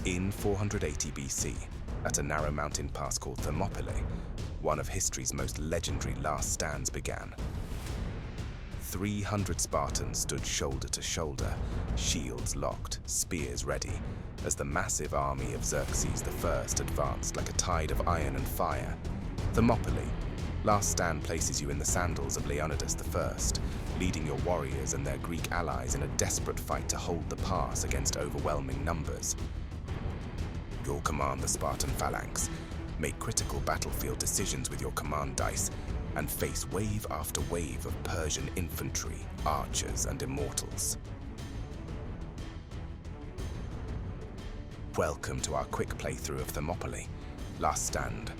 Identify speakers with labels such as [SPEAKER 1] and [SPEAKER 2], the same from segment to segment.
[SPEAKER 1] In 480 BC, at a narrow mountain pass called Thermopylae, one of history's most legendary last stands began. 300 Spartans stood shoulder to shoulder, shields locked, spears ready, as the massive army of Xerxes I advanced like a tide of iron and fire. Thermopylae, last stand, places you in the sandals of Leonidas I, leading your warriors and their Greek allies in a desperate fight to hold the pass against overwhelming numbers. You'll command the Spartan phalanx, make critical battlefield decisions with your command dice, and face wave after wave of Persian infantry, archers, and immortals. Welcome to our quick playthrough of Thermopylae, Last Stand,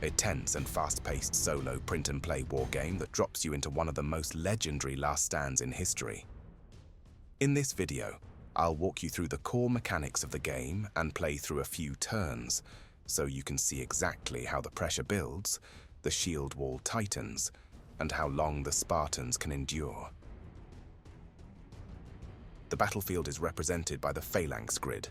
[SPEAKER 1] a tense and fast-paced solo print-and-play wargame that drops you into one of the most legendary last stands in history. In this video, I'll walk you through the core mechanics of the game and play through a few turns, so you can see exactly how the pressure builds, the shield wall tightens, and how long the Spartans can endure. The battlefield is represented by the phalanx grid,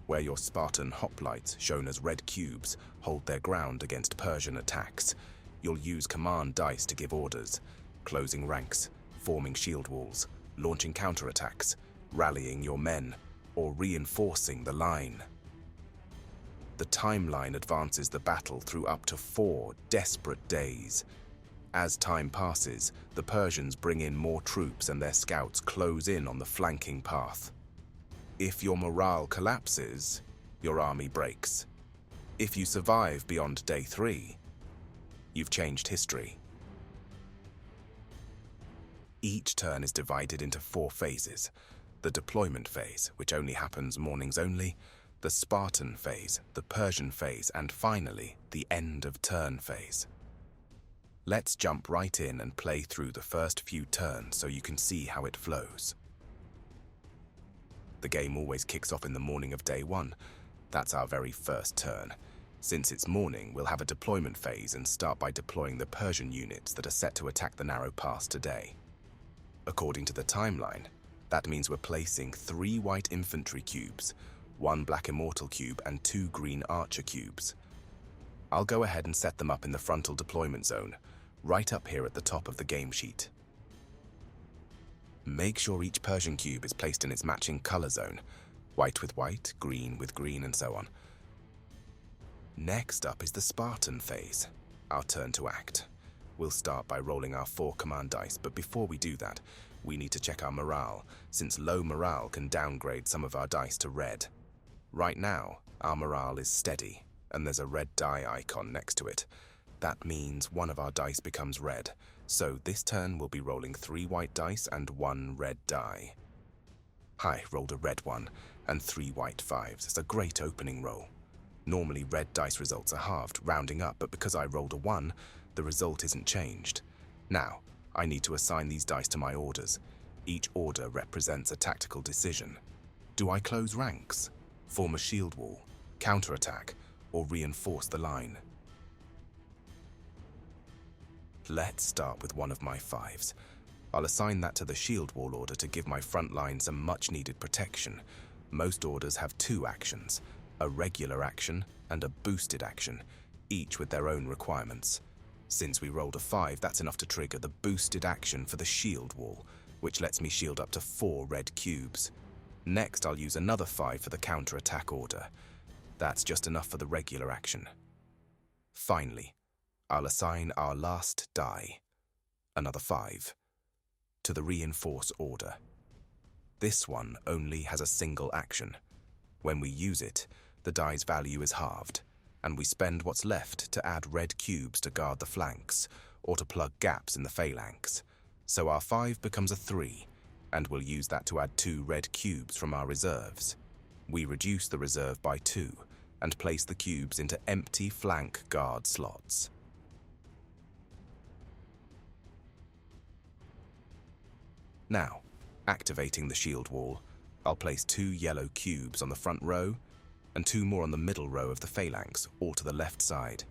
[SPEAKER 1] where your Spartan hoplites, shown as red cubes, hold their ground against Persian attacks. You'll use command dice to give orders, closing ranks, forming shield walls, launching counterattacks, rallying your men, or reinforcing the line. The timeline advances the battle through up to 4 desperate days. As time passes, the Persians bring in more troops and their scouts close in on the flanking path. If your morale collapses, your army breaks. If you survive beyond day 3, you've changed history. Each turn is divided into 4 phases. The deployment phase, which only happens mornings only, the Spartan phase, the Persian phase, and finally, the end of turn phase. Let's jump right in and play through the first few turns so you can see how it flows. The game always kicks off in the morning of day 1. That's our very first turn. Since it's morning, we'll have a deployment phase and start by deploying the Persian units that are set to attack the narrow pass today. According to the timeline, that means we're placing 3 white infantry cubes, 1 black immortal cube, and 2 green archer cubes. I'll go ahead and set them up in the frontal deployment zone, right up here at the top of the game sheet. Make sure each Persian cube is placed in its matching color zone, white with white, green with green, and so on. Next up is the Spartan phase, our turn to act. We'll start by rolling our 4 command dice, but before we do that, we need to check our morale, since low morale can downgrade some of our dice to red. Right now, our morale is steady, and there's a red die icon next to it. That means one of our dice becomes red, so this turn we'll be rolling 3 white dice and 1 red die. I rolled a red 1 and 3 white 5s. It's a great opening roll. Normally red dice results are halved, rounding up, but because I rolled a 1, the result isn't changed. Now, I need to assign these dice to my orders. Each order represents a tactical decision. Do I close ranks, form a shield wall, counterattack, or reinforce the line? Let's start with one of my 5s. I'll assign that to the shield wall order to give my front line some much-needed protection. Most orders have 2 actions, a regular action and a boosted action, each with their own requirements. Since we rolled a 5, that's enough to trigger the boosted action for the shield wall, which lets me shield up to 4 red cubes. Next, I'll use another 5 for the counterattack order. That's just enough for the regular action. Finally, I'll assign our last die, another 5, to the reinforce order. This one only has a single action. When we use it, the die's value is halved, and we spend what's left to add red cubes to guard the flanks, or to plug gaps in the phalanx. So our 5 becomes a 3, and we'll use that to add 2 red cubes from our reserves. We reduce the reserve by 2, and place the cubes into empty flank guard slots. Now, activating the shield wall, I'll place 2 yellow cubes on the front row, and 2 more on the middle row of the phalanx, all to the left side.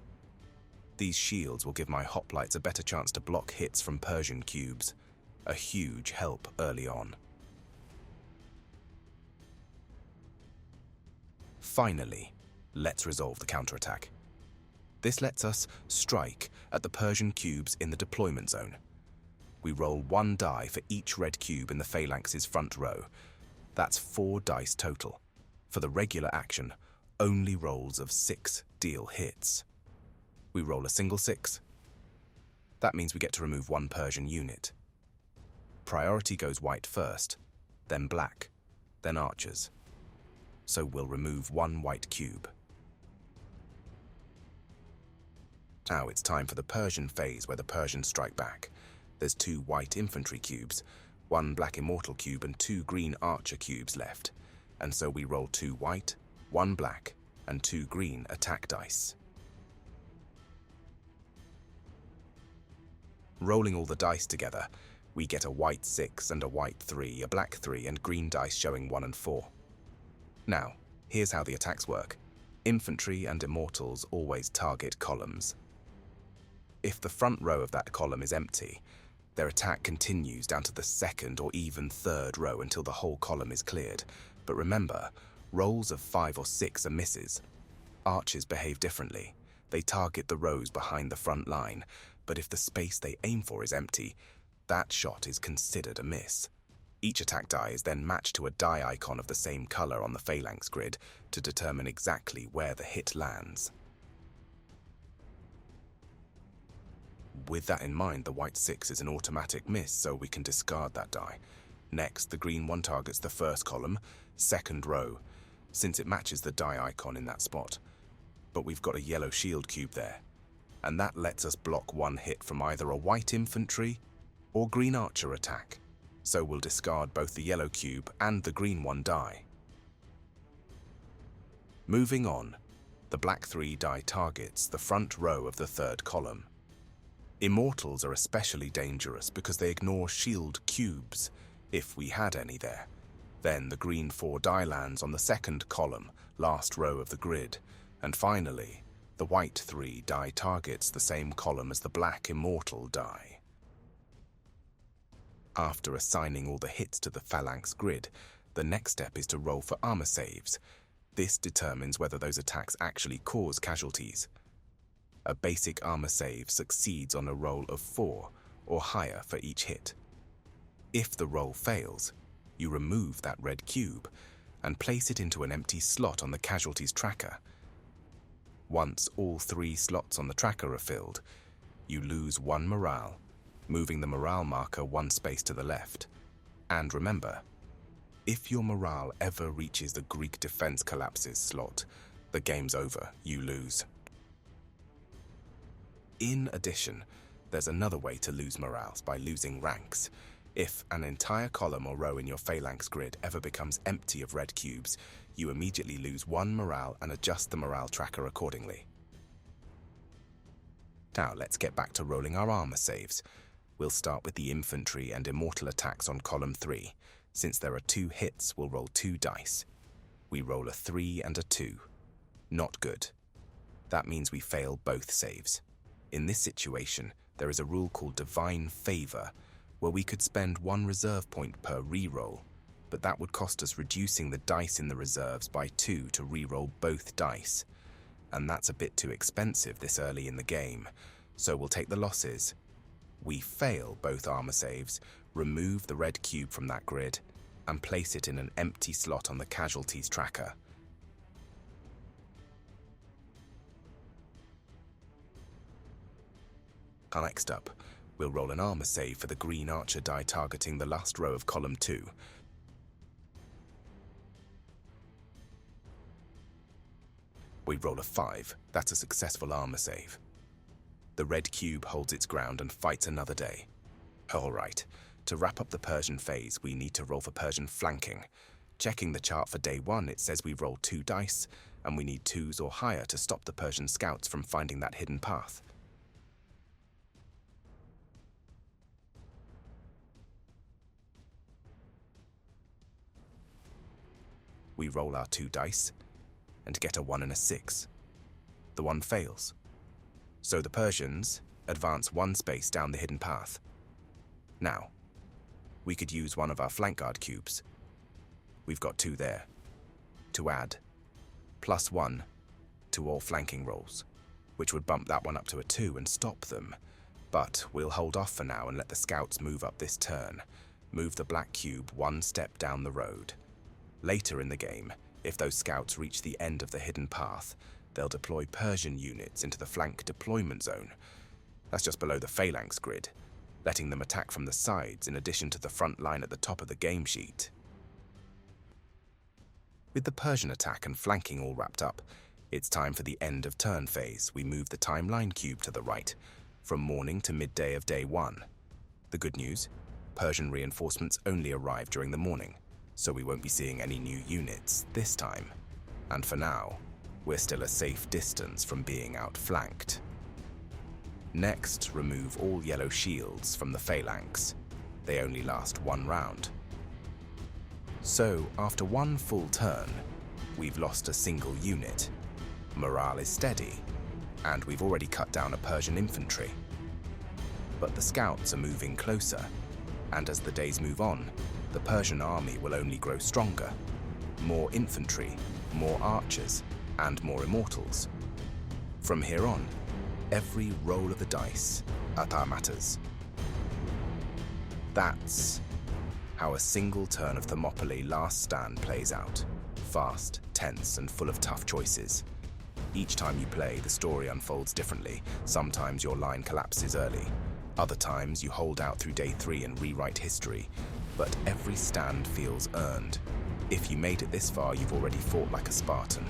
[SPEAKER 1] These shields will give my hoplites a better chance to block hits from Persian cubes, a huge help early on. Finally, let's resolve the counterattack. This lets us strike at the Persian cubes in the deployment zone. We roll 1 die for each red cube in the phalanx's front row. That's 4 dice total. For the regular action, only rolls of 6 deal hits. We roll a single 6. That means we get to remove 1 Persian unit. Priority goes white first, then black, then archers. So we'll remove 1 white cube. Now it's time for the Persian phase where the Persians strike back. There's 2 white infantry cubes, 1 black immortal cube and 2 green archer cubes left. And so we roll 2 white, 1 black, and 2 green attack dice. Rolling all the dice together, we get a white 6 and a white 3, a black 3, and green dice showing 1 and 4. Now, here's how the attacks work. Infantry and immortals always target columns. If the front row of that column is empty, their attack continues down to the 2nd or even 3rd row until the whole column is cleared. But remember, rolls of 5 or 6 are misses. Archers behave differently. They target the rows behind the front line, but if the space they aim for is empty, that shot is considered a miss. Each attack die is then matched to a die icon of the same color on the phalanx grid to determine exactly where the hit lands. With that in mind, the white 6 is an automatic miss, so we can discard that die. Next, the green 1 targets the first column, 2nd row, since it matches the die icon in that spot. But we've got a yellow shield cube there, and that lets us block 1 hit from either a white infantry or green archer attack. So we'll discard both the yellow cube and the green 1 die. Moving on, the black 3 die targets the front row of the 3rd column. Immortals are especially dangerous because they ignore shield cubes, if we had any there. Then the green 4 die lands on the 2nd column, last row of the grid. And finally, the white 3 die targets the same column as the black immortal die. After assigning all the hits to the phalanx grid, the next step is to roll for armor saves. This determines whether those attacks actually cause casualties. A basic armor save succeeds on a roll of 4 or higher for each hit. If the roll fails, you remove that red cube and place it into an empty slot on the casualties tracker. Once all 3 slots on the tracker are filled, you lose 1 morale, moving the morale marker 1 space to the left. And remember, if your morale ever reaches the Greek defense collapses slot, the game's over, you lose. In addition, there's another way to lose morale by losing ranks. If an entire column or row in your phalanx grid ever becomes empty of red cubes, you immediately lose 1 morale and adjust the morale tracker accordingly. Now let's get back to rolling our armor saves. We'll start with the infantry and immortal attacks on column 3. Since there are 2 hits, we'll roll 2 dice. We roll a 3 and a 2. Not good. That means we fail both saves. In this situation, there is a rule called Divine Favor, where we could spend 1 reserve point per reroll, but that would cost us reducing the dice in the reserves by 2 to reroll both dice. And that's a bit too expensive this early in the game, so we'll take the losses. We fail both armor saves, remove the red cube from that grid, and place it in an empty slot on the casualties tracker. Next up, we'll roll an armor save for the green archer die targeting the last row of column 2. We roll a 5, that's a successful armor save. The red cube holds its ground and fights another day. Alright, to wrap up the Persian phase, we need to roll for Persian flanking. Checking the chart for day 1, it says we roll 2 dice, and we need 2s or higher to stop the Persian scouts from finding that hidden path. We roll our 2 dice and get a 1 and a 6. The 1 fails. So the Persians advance 1 space down the hidden path. Now, we could use one of our flank guard cubes. We've got 2 there. To add, +1 to all flanking rolls, which would bump that one up to a 2 and stop them. But we'll hold off for now and let the scouts move up this turn. Move the black cube one step down the road. Later in the game, if those scouts reach the end of the hidden path, they'll deploy Persian units into the flank deployment zone. That's just below the phalanx grid, letting them attack from the sides in addition to the front line at the top of the game sheet. With the Persian attack and flanking all wrapped up, it's time for the end of turn phase. We move the timeline cube to the right, from morning to midday of day 1. The good news? Persian reinforcements only arrive during the morning, so we won't be seeing any new units this time. And for now, we're still a safe distance from being outflanked. Next, remove all yellow shields from the phalanx. They only last 1 round. So, after 1 full turn, we've lost a single unit. Morale is steady, and we've already cut down a Persian infantry. But the scouts are moving closer, and as the days move on, the Persian army will only grow stronger. More infantry, more archers, and more immortals. From here on, every roll of the dice matters. That's how a single turn of Thermopylae Last Stand plays out. Fast, tense, and full of tough choices. Each time you play, the story unfolds differently. Sometimes your line collapses early. Other times you hold out through day 3 and rewrite history. But every stand feels earned. If you made it this far, you've already fought like a Spartan.